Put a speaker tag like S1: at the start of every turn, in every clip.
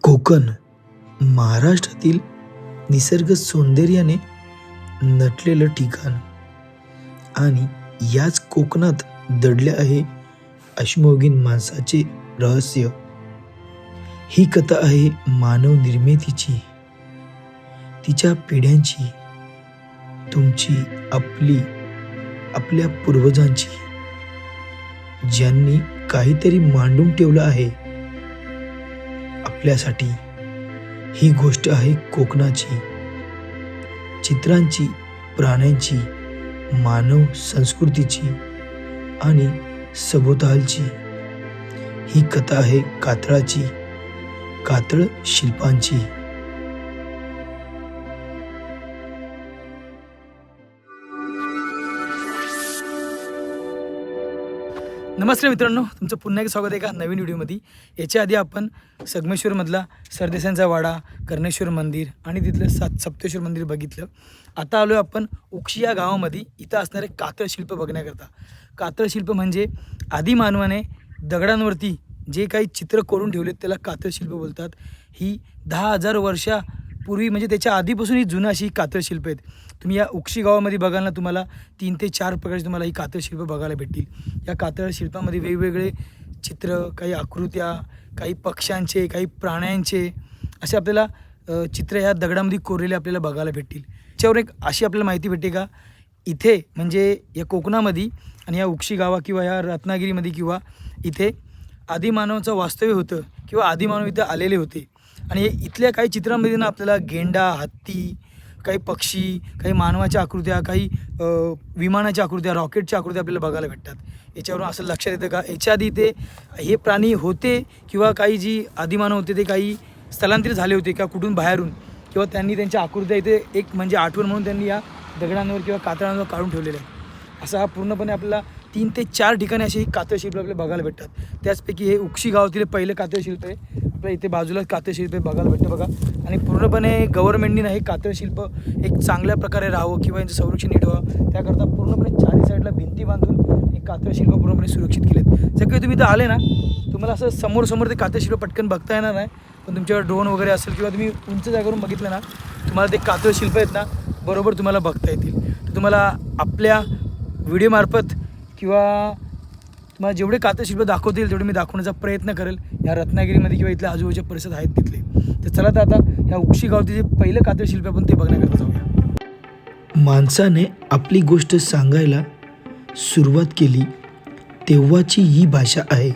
S1: कोकण महाराष्ट्रातील निसर्ग सौंदर्याने नटलेलं ठिकाण आणि याच कोकणात दडले आहे अश्मयुगीन माणसाचे रहस्य. ही कथा आहे मानव निर्मितीची, तिच्या पिढ्यांची, तुमची, आपली, आपल्या पूर्वजांची, ज्यांनी काहीतरी मांडून ठेवलं आहे आपल्यासाठी. ही गोष्ट आहे कोकणाची, चित्रांची, प्राण्यांची, मानव संस्कृतीची आणि सभोवतालची. ही कथा आहे कातळाची, कातळ शिल्पांची.
S2: नमस्कार मित्रांनो, तुमचं पुन्हा एक स्वागत आहे एका नवीन व्हिडिओमध्ये. याच्या आधी आपण संगमेश्वरमधला सरदेसांचा वाडा, कर्णेश्वर मंदिर आणि तिथलं सप्तेश्वर मंदिर बघितलं. आता आलो आहे आपण उक्षी या गावामध्ये. इथं असणारे कातळ शिल्प बघण्याकरता. कातळ शिल्प म्हणजे आदिमानवाने दगडांवरती जे काही चित्र कोरून ठेवलेत त्याला कातळ शिल्प बोलतात. ही 10,000 वर्षापूर्वी म्हणजे त्याच्या आधीपासून ही जुनं अशी कातळ शिल्प आहेत. तुम्ही या उक्षी गावामध्ये बघाल ना, तुम्हाला 3 ते 4 प्रकारचे तुम्हाला ही कातळ शिल्प बघायला भेटतील. या कातळ शिल्पामध्ये वेगवेगळे चित्र, काही आकृत्या, काही पक्ष्यांचे, काही प्राण्यांचे असे आपल्याला चित्र या दगडामध्ये कोरलेले आपल्याला बघायला भेटतील. त्याच्यावर एक अशी आपल्याला माहिती भेटते का, इथे म्हणजे या कोकणामध्ये आणि या उक्षी गावा किंवा या रत्नागिरीमध्ये किंवा इथे आदिमानवाचं वास्तव्य होतं किंवा आदिमानव इथे आलेले होते. आणि इथल्या काही चित्रांमध्ये ना आपल्याला गेंडा, हत्ती, काही पक्षी, काही मानवाच्या आकृत्या, काही विमानाच्या आकृत्या, रॉकेटच्या आकृत्या आपल्याला बघायला भेटतात. याच्यावरून असं लक्षात येतं का याच्या आधी इथे हे प्राणी होते किंवा काही जी आदिमानव होते ते काही स्थलांतरित झाले होते किंवा कुठून बाहेरून, किंवा त्यांनी त्यांच्या आकृत्या इथे एक म्हणजे आठवण म्हणून त्यांनी या दगडांवर किंवा कातळांवर काढून ठेवलेले आहेत. असा हा पूर्णपणे आपल्याला 3 ते 4 ठिकाणी अशी कातळ शिल्प आपल्याला बघायला भेटतात. त्याचपैकी हे उक्षी गावातील पहिलं कातळ शिल्प आहे. आपल्या इथे बाजूलाच कातळ शिल्प बघायला भेटतं बघा. आणि पूर्णपणे गव्हर्नमेंटने हे कातळ शिल्प एक चांगल्या प्रकारे राहावं किंवा यांचं संरक्षण नीट व्हावं त्याकरता पूर्णपणे चारी साईडला भिंती बांधून हे कातळ शिल्प पूर्णपणे सुरक्षित केलेत. जर काही तुम्ही इथं आले ना, तुम्हाला असं समोर ते कातळ शिल्प पटकन बघता येणार नाही, पण तुमच्याकडे ड्रोन वगैरे असेल किंवा तुम्ही उंच जागेवरून बघितलं ना, तुम्हाला ते कातळ शिल्प आहेत ना बरोबर तुम्हाला बघता येतील. तर तुम्हाला आपल्या व्हिडिओमार्फत किंवा तुम्हाला जेवढे कातळ शिल्प दाखवतील तेवढे मी दाखवण्याचा प्रयत्न करेल या रत्नागिरीमध्ये किंवा इथल्या आजूबाजूचे परिसर आहेत तिथले. तर चला तर आता ह्या उक्षी गावातील जे पहिलं कातळ शिल्प आपण ते बघण्याकरता जाऊया.
S1: माणसाने आपली गोष्ट सांगायला सुरुवात केली तेव्हाची ही भाषा आहे.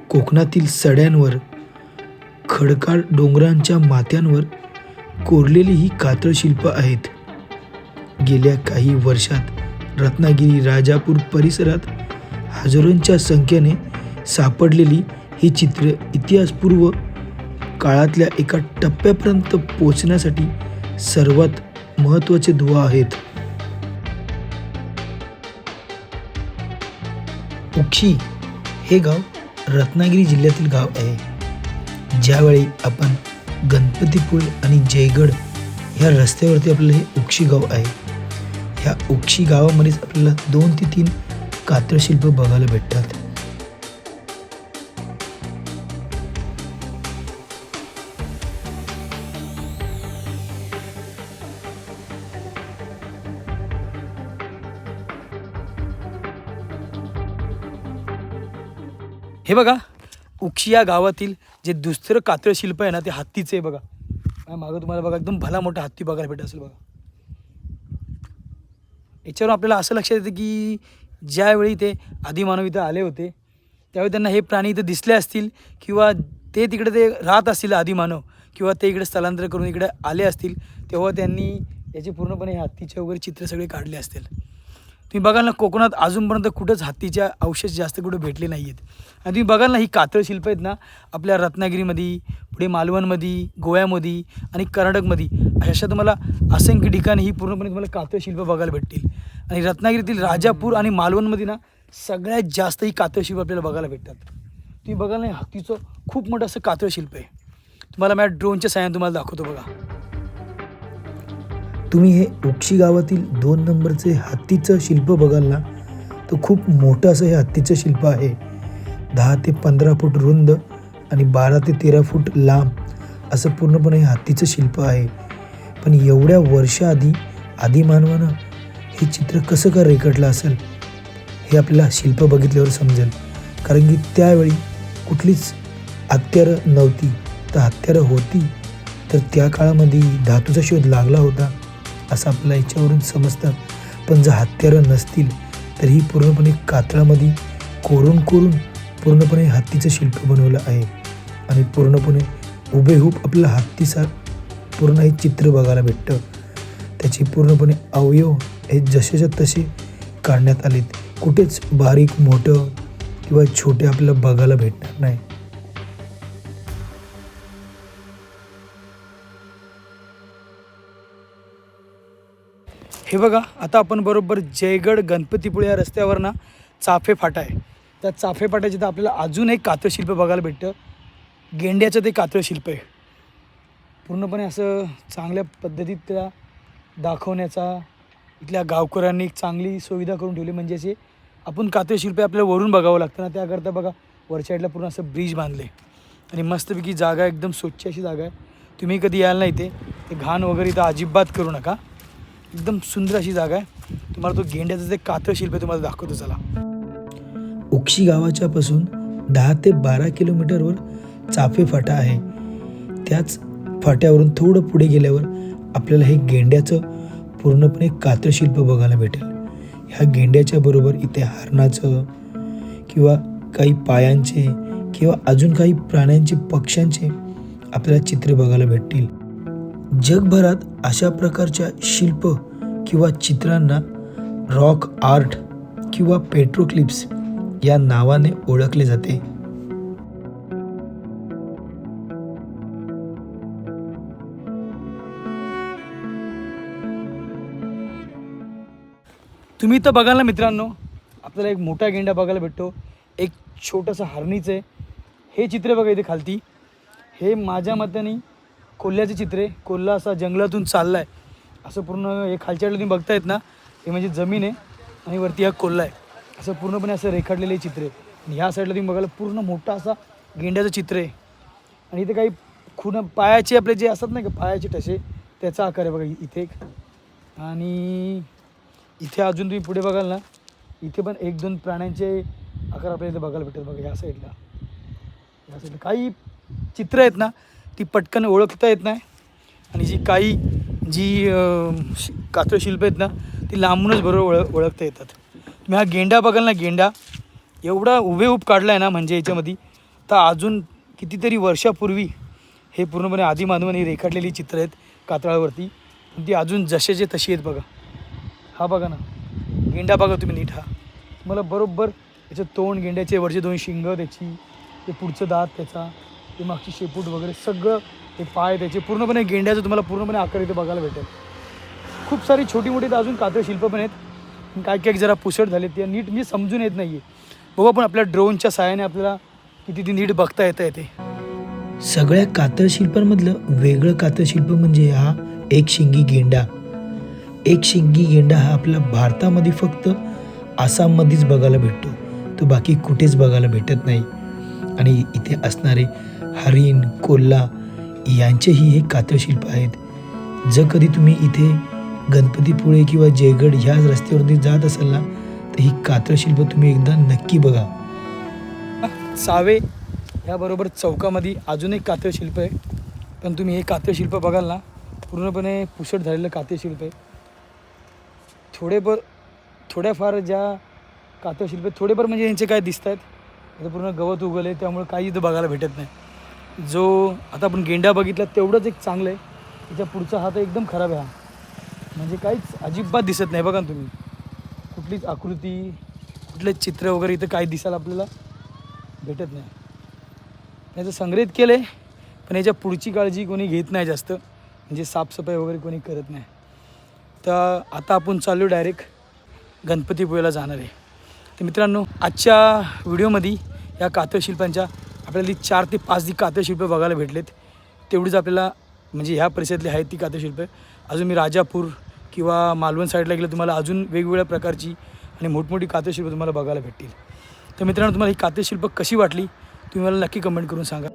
S1: कोकणातील सड्यांवर, खडकाळ डोंगरांच्या माथ्यांवर कोरलेली ही कातळ शिल्प आहेत. गेल्या काही वर्षात रत्नागिरी, राजापूर परिसरात हजारोंच्या संख्येने सापडलेली ही चित्र इतिहासपूर्व काळातल्या एका टप्प्यापर्यंत पोहोचण्यासाठी सर्वात महत्त्वाचे दुवा आहेत. उक्षी हे गाव रत्नागिरी जिल्ह्यातील गाव आहे. ज्यावेळी आपण गणपतीपुळे आणि जयगड ह्या रस्त्यावरती आपल्याला हे उक्षी गाव आहे. ह्या उक्षी गावामध्येच आपल्याला 2 ते 3 कातळ शिल्प बघायला भेटतात.
S2: हे बघा, उक्षी या गावातील जे दुसरं कातळ शिल्प आहे ना ते हत्तीचं आहे बघा. मागं तुम्हाला बघा एकदम भला मोठा हत्ती बघायला भेटत असेल बघा. याच्यावर आपल्याला असं लक्षात येतं की ज्यावेळी ते आदिमानव इथं आले होते त्यावेळी त्यांना हे प्राणी इथं दिसले असतील किंवा ते तिकडे ते राहत असतील आदिमानव, किंवा ते इकडे स्थलांतर करून इकडे आले असतील तेव्हा त्यांनी याचे पूर्णपणे हे हत्तीचे वगैरे चित्र सगळे काढले असतील. तुम्ही बघाल ना, कोकणात अजूनपर्यंत कुठंच हत्तीच्या अवशेष जास्त कुठं भेटले नाही आहेत. आणि तुम्ही बघाल ना, ही कातळ शिल्प आहेत ना आपल्या रत्नागिरीमध्ये, पुढे मालवणमध्ये, गोव्यामध्ये आणि कर्नाटकमध्ये अशा तुम्हाला असंख्य ठिकाणी ही पूर्णपणे तुम्हाला कातळ शिल्प बघायला भेटतील. आणि रत्नागिरीतील राजापूर आणि मालवणमध्ये ना सगळ्यात जास्त ही कातळ शिल्प आपल्याला बघायला भेटतात. तुम्ही बघाल ना, हत्तीचं खूप मोठं असं कातळ शिल्प आहे. तुम्हाला माझ्या ड्रोनच्या साह्याने तुम्हाला दाखवतो बघा.
S1: तुम्ही हे उक्षी गावातील 2 नंबरचे हत्तीचं शिल्प बघाल ना, तर खूप मोठं असं हे हत्तीचं शिल्प आहे. 10 ते 15 फूट रुंद आणि 12 ते 13 फूट लांब असं पूर्णपणे हत्तीचं शिल्प आहे. पण एवढ्या वर्षाआधी आदिमानवानं हे चित्र कसं काय रेखाटलं असेल हे आपल्याला शिल्प बघितल्यावर समजेल. कारण की त्यावेळी कुठलीच हत्यारं नव्हती, तर हत्यारं होती तर त्या काळामध्ये धातूचा शोध लागला होता असं आपल्याला याच्यावरून समजतं. पण जर हत्यारं नसतील तर ही पूर्णपणे कातळामध्ये कोरून पूर्णपणे हत्तीचं शिल्प बनवलं आहे. आणि पूर्णपणे हुबेहूब आपल्याला हत्तीचा पूर्ण हे चित्र बघायला भेटतं. त्याचे पूर्णपणे अवयव हे जसेच्या तसे काढण्यात आलेत. कुठेच बारीक मोठं किंवा छोटे आपल्याला बघायला भेटणार नाही.
S2: हे बघा, आता आपण बरोबर जयगड गणपतीपुळे या रस्त्यावर ना चाफे फाटा आहे. त्या चाफे फाट्याचे तर आपल्याला अजून एक कातळशिल्प बघायला भेटतं. गेंड्याचं ते कातळशिल्प आहे. पूर्णपणे असं चांगल्या पद्धतीत त्याला दाखवण्याचा इथल्या गावकऱ्यांनी एक चांगली सुविधा करून ठेवली. म्हणजे असे आपण कातळशिल्प आपल्याला वरून बघावं लागतं ना, त्याकरता बघा वरच्या साईडला पूर्ण असं ब्रिज बांधले आणि मस्तपैकी जागा एकदम स्वच्छ अशी जागा आहे. तुम्ही कधी याल नाही ते घाण वगैरे इथं अजिबात करू नका. एकदम सुंदर अशी जागा आहे. तुम्हाला तो गेंड्याचं ते कातळशिल्प आहे तुम्हाला दाखवतो चला.
S1: उक्षी गावाच्या पासून 10 ते 12 किलोमीटरवर चाफे फाटा आहे. त्याच फाट्यावरून थोडं पुढे गेल्यावर आपल्याला हे गेंड्याचं पूर्णपणे कातळशिल्प बघायला भेटेल. ह्या गेंड्याच्या बरोबर इथे हरणाचं किंवा काही पायांचे किंवा अजून काही प्राण्यांचे पक्ष्यांचे आपल्याला चित्रे बघायला भेटतील. जगभरात अशा प्रकारच्या शिल्प किंवा चित्रांना रॉक आर्ट किंवा पेट्रोक्लिप्स या नावाने ओळखले जाते.
S2: तुम्ही इथं बघाल ना मित्रांनो, आपल्याला एक मोठा गेंडा बघायला भेटतो, एक छोटंसं हरणीचं आहे. हे चित्र बघा इथे खालती, हे माझ्या मताने कोल्ह्याचे चित्र आहे. कोल्हा असा जंगलातून चालला आहे असं पूर्ण. हे खालच्या तुम्ही बघतायत ना, हे म्हणजे जमीन आहे आणि वरती हा कोल्हा आहे. असं पूर्णपणे असं रेखाटलेले चित्र आहे. आणि ह्या साईडला तुम्ही बघायला पूर्ण मोठा असा गेंड्याचं चित्र आहे. आणि इथे काही खूण पायाचे आपले जे असतात ना का पायाचे ठसे, त्याचा आकार आहे बघा इथे एक. आणि इथे अजून तुम्ही पुढे बघाल ना, इथे पण 1-2 प्राण्यांचे आकार आपल्याला इथे बघायला भेटतात बघा. ह्या साईडला काही चित्र आहेत ना, ती पटकन ओळखता येत नाही. आणि जी कातळशिल्प आहेत ना, ती लांबूनच बरोबर ओळखता येतात. तुम्ही हा गेंडा बघाल ना, गेंडा एवढा हुबेहूब काढला आहे ना, म्हणजे याच्यामध्ये तर अजून कितीतरी वर्षापूर्वी हे पूर्णपणे आदिमानवाने रेखाटलेली चित्र आहेत कातळावरती. ती अजून जसेचे तशी आहेत बघा. हा बघा ना गेंडा बघा तुम्ही नीट. हा तुम्हाला बरोबर त्याचं तोंड, गेंड्याचे वरचे 2 शिंग, त्याची ते पुढचं दात, त्याचा ते मागची शेपूट वगैरे सगळं, ते पाय त्याचे पूर्णपणे गेंड्याचं तुम्हाला पूर्णपणे आकार इथे बघायला भेटेल. खूप सारी छोटी मोठी तर अजून कातळशिल्प पण आहेत. काय जरा पुसट झाले, ते नीट मी समजून येत नाही आहे. बघा पण आपल्या ड्रोनच्या सहाय्याने आपल्याला किती ती नीट बघता येते.
S1: सगळ्या कातळशिल्पांमधलं वेगळं कातळशिल्प म्हणजे हा एक शिंगी गेंडा. एक शिंगी गेंडा हा आपल्या भारतामध्ये फक्त आसाममध्येच बघायला भेटतो, तो बाकी कुठेच बघायला भेटत नाही. आणि इथे असणारे हरिण, कोल्हा यांचेही हे कातळशिल्प आहेत. जर कधी तुम्ही इथे गणपतीपुळे किंवा जयगड ह्या रस्त्यावरती जात असाल ना, तर ही कातळशिल्प तुम्ही एकदा नक्की बघा.
S2: सावे याबरोबर चौकामध्ये अजून एक कातळशिल्प आहे. पण तुम्ही हे कातळशिल्प बघाल ना, पूर्णपणे पुसट झालेलं कातळशिल्प आहे. थोड्याफार ज्या कातळशिल्प थोडेफार म्हणजे यांचे काय दिसत आहेत, इथं पूर्ण गवत उगवलं आहे, त्यामुळे काही इथं बघायला भेटत नाही. जो आता आपण गेंडा बघितला तेवढंच एक चांगलं आहे. त्याच्या पुढचा हात एकदम खराब आहे. हा म्हणजे काहीच अजिबात दिसत नाही बघा तुम्ही. कुठलीच आकृती, कुठलेच चित्र वगैरे इथं काही दिसायला आपल्याला भेटत नाही. याचं संग्रहित केलं आहे, पण याच्या पुढची काळजी कोणी घेत नाही जास्त, म्हणजे साफसफाई वगैरे कोणी करत नाही. तर आता आपण चाललो डायरेक्ट गणपतीपुळेला जाणार आहे. तर मित्रांनो, आजच्या व्हिडिओमध्ये या कातळशिल्पांच्या आपल्याला 4 ते 5 कातळशिल्प बघायला भेटलेत. तेवढीच आपल्याला म्हणजे ह्या परिसरातली आहेत ती कातळशिल्प. अजून मी राजापूर किंवा मालवण साईडला गेलं तुम्हाला अजून वेगवेगळ्या प्रकारची आणि मोठमोठी कातळशिल्प तुम्हाला बघायला भेटतील. तर मित्रांनो, तुम्हाला ही कातळशिल्प कशी वाटली तुम्ही मला नक्की कमेंट करून सांगा.